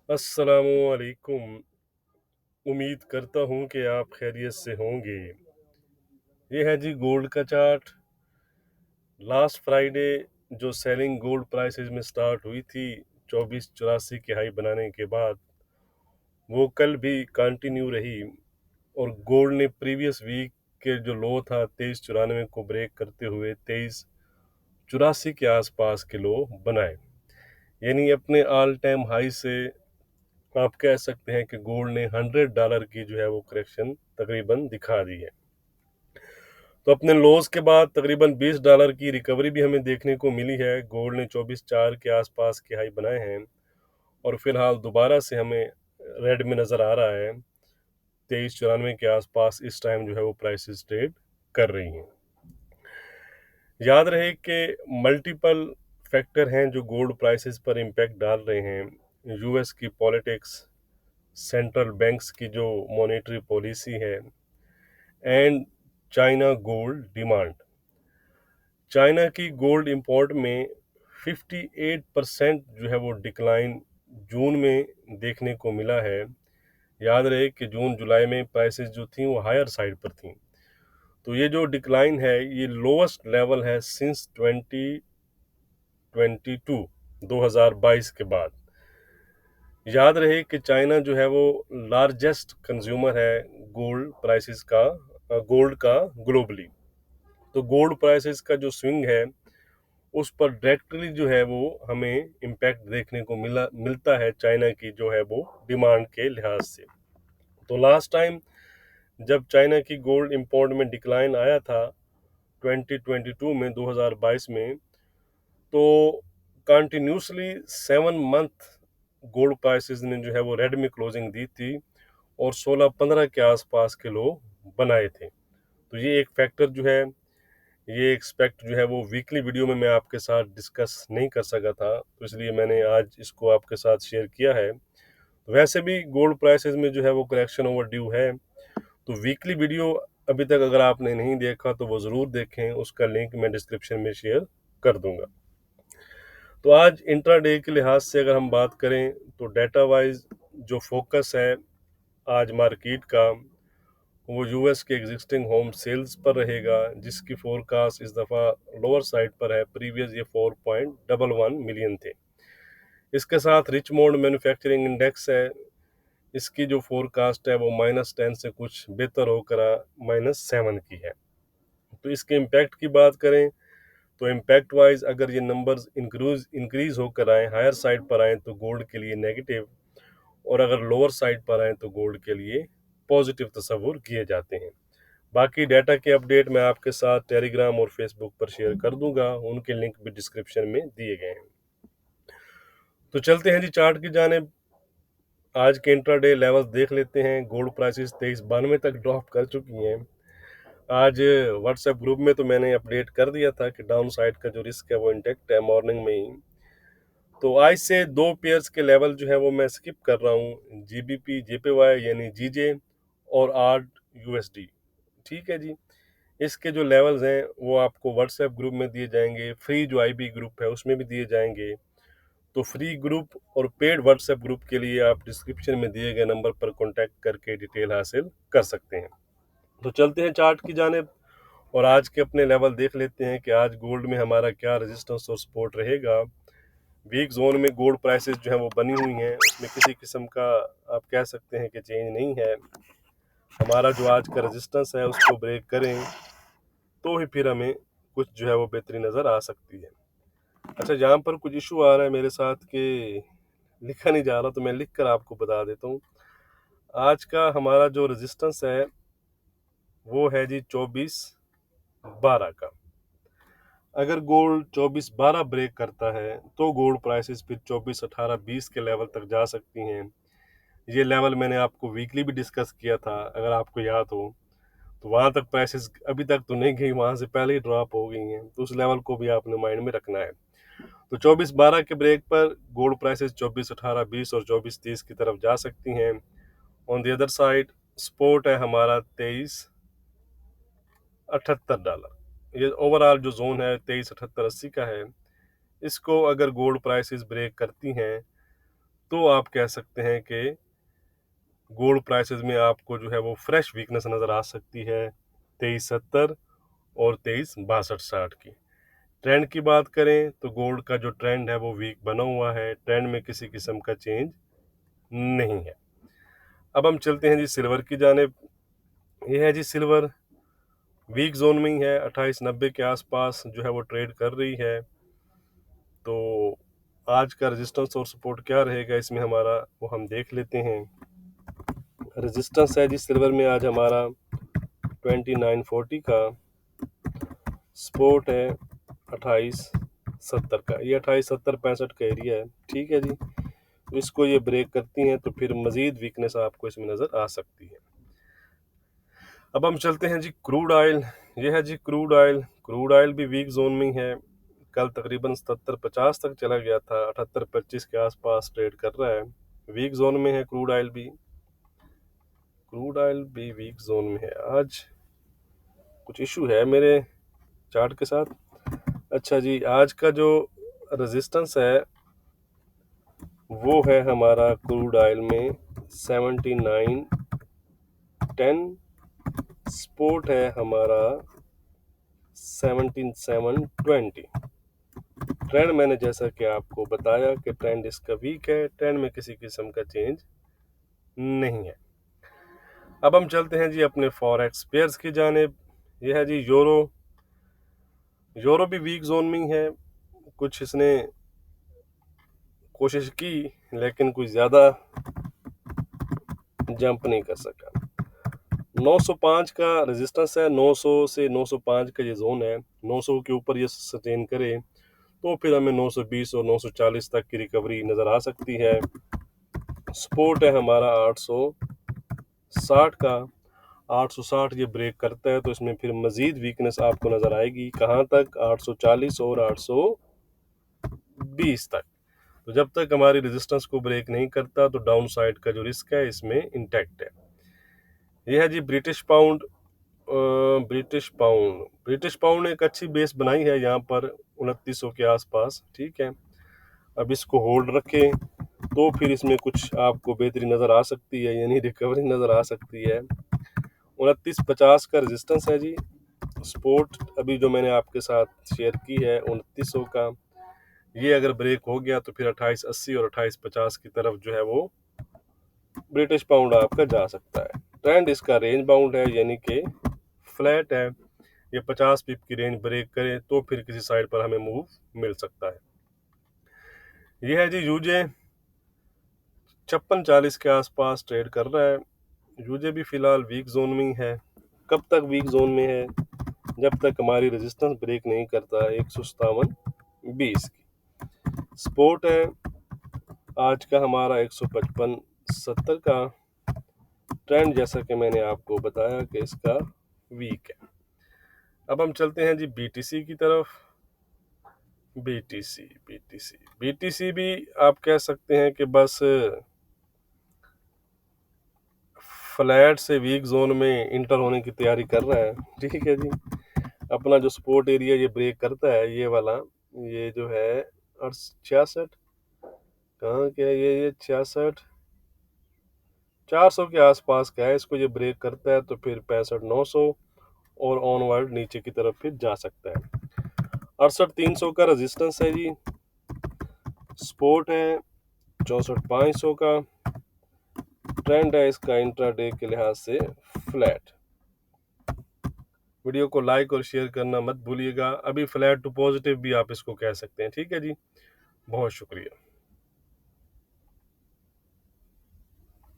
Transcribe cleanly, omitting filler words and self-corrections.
अस्सलामुअलैकुम। उम्मीद करता हूँ कि आप खैरियत से होंगे। ये है जी गोल्ड का चार्ट। लास्ट फ्राइडे जो सेलिंग गोल्ड प्राइसेस में स्टार्ट हुई थी 2484 की हाई बनाने के बाद, वो कल भी कंटिन्यू रही और गोल्ड ने प्रीवियस वीक के जो लो था 2394 को ब्रेक करते हुए 2384 के आसपास के लो बनाए, यानी अपने ऑल टाइम हाई से आप कह सकते हैं कि गोल्ड ने $100 की जो है वो करेक्शन तकरीबन दिखा दी है। तो अपने लॉस के बाद तकरीबन $20 की रिकवरी भी हमें देखने को मिली है। गोल्ड ने 24.4 के आसपास के हाई बनाए हैं और फिलहाल दोबारा से हमें रेड में नज़र आ रहा है। 2394 के आसपास इस टाइम जो है वो प्राइसेस ट्रेड कर रही हैं। याद रहे कि मल्टीपल फैक्टर हैं जो गोल्ड प्राइसेस पर इम्पैक्ट डाल रहे हैं। यूएस की पॉलिटिक्स, सेंट्रल बैंक्स की जो मॉनेटरी पॉलिसी है and China gold demand. China की गोल्ड इंपोर्ट में 58% जो है वो डिक्लाइन जून में देखने को मिला है। याद रहे कि जून जुलाई में प्राइसेस जो थी वो हायर साइड पर थी। तो ये जो डिक्लाइन है ये लोवेस्ट लेवल है सिंस 2022 2022 के बाद। याद रहे कि चाइना जो है वो लार्जेस्ट कंज्यूमर है गोल्ड प्राइसेस का, गोल्ड का ग्लोबली। तो गोल्ड प्राइसेस का जो स्विंग है उस पर डायरेक्टली जो है वो हमें इम्पैक्ट देखने को मिलता है चाइना की जो है वो डिमांड के लिहाज से। तो लास्ट टाइम जब चाइना की गोल्ड इंपोर्ट में डिक्लाइन आया था 2022 में, 2022 में, तो कंटिन्यूसली 7 मंथ गोल्ड प्राइसेस ने जो है वो रेड में क्लोजिंग दी थी और 16-15 के आसपास के लो बनाए थे। तो ये एक फैक्टर जो है, ये एक्सपेक्ट जो है वो वीकली वीडियो में मैं आपके साथ डिस्कस नहीं कर सका था, तो इसलिए मैंने आज इसको आपके साथ शेयर किया है। वैसे भी गोल्ड प्राइसेस में जो है वो करेक्शन ओवर ड्यू है, तो वीकली वीडियो अभी तक अगर आपने नहीं देखा तो वो ज़रूर देखें, उसका लिंक मैं डिस्क्रिप्शन में शेयर कर दूंगा। तो आज इंट्राडे के लिहाज से अगर हम बात करें तो डाटा वाइज जो फोकस है आज मार्केट का वो यूएस के एग्जिस्टिंग होम सेल्स पर रहेगा, जिसकी फोरकास्ट इस दफ़ा लोअर साइड पर है। प्रीवियस ये 4.11 मिलियन थे। इसके साथ रिचमोंड मैन्युफैक्चरिंग इंडेक्स है, इसकी जो फोरकास्ट है वो -10 से कुछ बेहतर होकर -7 की है। तो इसके इम्पैक्ट की बात करें तो इम्पैक्ट वाइज अगर ये नंबर्स इंक्रीज होकर आए, हायर साइड पर आए तो गोल्ड के लिए नेगेटिव, और अगर लोअर साइड पर आए तो गोल्ड के लिए पॉजिटिव तस्वुर किए जाते हैं। बाकी डाटा के अपडेट मैं आपके साथ टेलीग्राम और फेसबुक पर शेयर कर दूंगा, उनके लिंक भी डिस्क्रिप्शन में दिए गए हैं। तो चलते हैं जी चार्ट की जानिब। आज के इंट्राडे लेवल्स देख लेते हैं। गोल्ड प्राइसेस 2392 तक ड्रॉप कर चुकी हैं। आज व्हाट्सएप ग्रुप में तो मैंने अपडेट कर दिया था कि डाउन साइड का जो रिस्क है वो इंटेक्ट है मॉर्निंग में ही। तो आज से दो पेयर्स के लेवल जो है वो मैं स्किप कर रहा हूँ, जीबीपी जेपीवाई यानी जीजे और आर्ड यूएसडी। ठीक है जी, इसके जो लेवल्स हैं वो आपको व्हाट्सएप ग्रुप में दिए जाएंगे, फ्री जो आईबी ग्रुप है उसमें भी दिए जाएंगे। तो फ्री ग्रुप और पेड व्हाट्सएप ग्रुप के लिए आप डिस्क्रिप्शन में दिए गए नंबर पर कॉन्टैक्ट करके डिटेल हासिल कर सकते हैं। तो चलते हैं चार्ट की जानिब और आज के अपने लेवल देख लेते हैं कि आज गोल्ड में हमारा क्या रेजिस्टेंस और सपोर्ट रहेगा। वीक जोन में गोल्ड प्राइसेस जो है वो बनी हुई हैं, उसमें किसी किस्म का आप कह सकते हैं कि चेंज नहीं है। हमारा जो आज का रेजिस्टेंस है उसको ब्रेक करें तो ही फिर हमें कुछ जो है वो बेहतरी नज़र आ सकती है। अच्छा, यहाँ पर कुछ इशू आ रहा है मेरे साथ कि लिखा नहीं जा रहा, तो मैं लिख कर आपको बता देता हूँ। आज का हमारा जो रेजिस्टेंस है वो है जी 2412 का। अगर गोल्ड 2412 ब्रेक करता है तो गोल्ड प्राइसेस फिर 2418-20 के लेवल तक जा सकती हैं। ये लेवल मैंने आपको वीकली भी डिस्कस किया था, अगर आपको याद हो। तो वहाँ तक प्राइसेस अभी तक तो नहीं गई, वहाँ से पहले ही ड्रॉप हो गई हैं, तो उस लेवल को भी आपने माइंड में रखना है। तो 2412 के ब्रेक पर गोल्ड प्राइसेस 2418-20 और 2430 की तरफ जा सकती हैं। On the other side support है हमारा $2378। ये ओवरऑल जो जोन है 2378-80 का है। इसको अगर गोल्ड प्राइसेस ब्रेक करती हैं तो आप कह सकते हैं कि गोल्ड प्राइसेस में आपको जो है वो फ्रेश वीकनेस नज़र आ सकती है 2370 और 236260 की। ट्रेंड की बात करें तो गोल्ड का जो ट्रेंड है वो वीक बना हुआ है, ट्रेंड में किसी किस्म का चेंज नहीं है। अब हम चलते हैं जी सिल्वर की जानिब। ये है जी सिल्वर, वीक जोन में ही है, 2890 के आसपास जो है वो ट्रेड कर रही है। तो आज का रेजिस्टेंस और सपोर्ट क्या रहेगा इसमें हमारा, वो हम देख लेते हैं। रेजिस्टेंस है जी सिल्वर में आज हमारा 2940 का, सपोर्ट है 2870 का। ये 2870-65 का एरिया है, ठीक है जी। तो इसको ये ब्रेक करती हैं तो फिर मजीद वीकनेस आपको इसमें नज़र आ सकती है। अब हम चलते हैं जी क्रूड ऑयल। ये है जी क्रूड ऑयल, क्रूड ऑयल भी वीक जोन में ही है। कल तकरीबन 77-50 तक चला गया था, 78-25 के आसपास ट्रेड कर रहा है। वीक जोन में है क्रूड ऑयल भी, क्रूड ऑयल भी वीक जोन में है। आज कुछ इशू है मेरे चार्ट के साथ। अच्छा जी, आज का जो रेजिस्टेंस है वो है हमारा क्रूड ऑयल में 7910, सपोर्ट है हमारा 17720। ट्रेंड मैंने जैसा कि आपको बताया कि ट्रेंड इसका वीक है, ट्रेंड में किसी किस्म का चेंज नहीं है। अब हम चलते हैं जी अपने फॉरेक्स पेयर्स की जानिब। यह है जी यूरो, यूरो भी वीक जोन में ही है। कुछ इसने कोशिश की लेकिन कुछ ज़्यादा जंप नहीं कर सका। 905 का रेजिस्टेंस है, 900 से 905 का ये जोन है। 900 के ऊपर ये सस्टेन करे तो फिर हमें 920 और 940 तक की रिकवरी नज़र आ सकती है। सपोर्ट है हमारा 860 का, 860 ये ब्रेक करता है तो इसमें फिर मज़ीद वीकनेस आपको नज़र आएगी। कहाँ तक? 840 और 820 तक। तो जब तक हमारी रेजिस्टेंस को ब्रेक नहीं करता तो डाउन साइड का जो रिस्क है इसमें इंटैक्ट है। यह है जी ब्रिटिश पाउंड। ब्रिटिश पाउंड एक अच्छी बेस बनाई है यहाँ पर 2900 के आसपास, ठीक है। अब इसको होल्ड रखें तो फिर इसमें कुछ आपको बेहतरी नज़र आ सकती है, यानी रिकवरी नज़र आ सकती है। 2950 का रेजिस्टेंस है जी। सपोर्ट अभी जो मैंने आपके साथ शेयर की है 2900 का, ये अगर ब्रेक हो गया तो फिर 2880 और 2850 की तरफ जो है वो ब्रिटिश पाउंड आपका जा सकता है। ट्रेंड इसका रेंज बाउंड है, यानी कि फ्लैट है। ये 50 पिप की रेंज ब्रेक करे तो फिर किसी साइड पर हमें मूव मिल सकता है। यह है जी यूजे, 5640 के आसपास ट्रेड कर रहा है। यूजे भी फिलहाल वीक जोन में ही है। कब तक वीक जोन में है? जब तक हमारी रेजिस्टेंस ब्रेक नहीं करता 157.20 की। सपोर्ट है आज का हमारा 155.70 का। ट्रेंड जैसा कि मैंने आपको बताया कि इसका वीक है। अब हम चलते हैं जी बीटीसी की तरफ। बीटीसी भी आप कह सकते हैं कि बस फ्लैट से वीक जोन में इंटर होने की तैयारी कर रहा है, ठीक है जी। अपना जो सपोर्ट एरिया ये ब्रेक करता है, ये वाला, ये जो है 66, कहाँ क्या है ये 66 400 के आसपास का है। इसको ये ब्रेक करता है तो फिर 65-900 और ऑनवर्ड नीचे की तरफ फिर जा सकता है। 68-300 का रेजिस्टेंस है जी। सपोर्ट है 64-500 का। ट्रेंड है इसका इंट्राडे के लिहाज से फ्लैट। वीडियो को लाइक और शेयर करना मत भूलिएगा। अभी फ्लैट टू पॉजिटिव भी आप इसको कह सकते हैं, ठीक है जी। बहुत शुक्रिया।